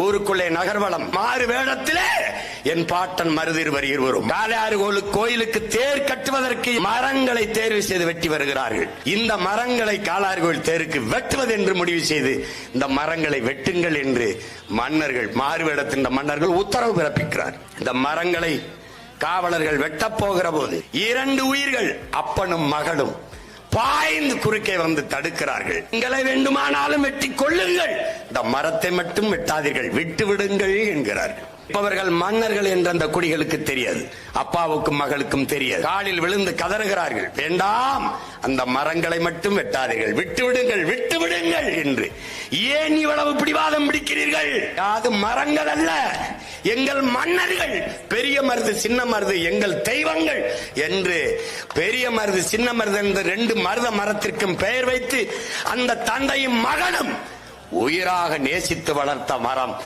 ஊருக்குள்ளே நகர்வலம் மாறு வேடத்திலே என் பாட்டன் மருதிருவர் இருவரும் காளையாறு கோயிலுக்கு தேர் கட்டுவதற்கு மரங்களை தேர்வு செய்து வெட்டி வருகிறார்கள். இந்த மரங்களை காளையாறு கோயில் தேருக்கு வெட்டுவது என்று முடிவு செய்து இந்த மரங்களை வெட்டுங்கள் என்று மன்னர்கள் மாறுவேடத்தின் மன்னர்கள் உத்தரவு பிறப்பிக்கிறார். இந்த மரங்களை காவலர்கள் வெட்டப் போகிற போது 2 உயிர்கள் அப்பனும் மகளும் பாய்ந்து குறுக்கே வந்து தடுக்கிறார்கள். எங்களை வேண்டுமானாலும் வெட்டி கொள்ளுங்கள், இந்த மரத்தை மட்டும் வெட்டாதீர்கள், விட்டு விடுங்கள் என்கிறார்கள். அவர்கள் மன்னர்கள் என்ற அந்த குடிகளுக்கு தெரியாது, அப்பாவுக்கும் மகளுக்கும் தெரியாது. காலில் விழுந்து கதறுகிறார்கள், வேண்டாம் அந்த மரங்களை மட்டும் வெட்டாதீர்கள், விட்டு விடுங்கள் விட்டு விடுங்கள் என்று. ஏன் இவ்வளவு பிடிவாதம் பிடிக்கிறீர்கள்? அது மரங்கள் அல்ல, எங்கள் மன்னர்கள், பெரிய மருது சின்ன மருது எங்கள் தெய்வங்கள் என்று பெரிய மருது சின்ன மருது என்று 2 மருத மரத்திற்கும் பெயர் வைத்து அந்த தந்தையும் மகனும் உயிராக நேசித்து வளர்த்த மரம்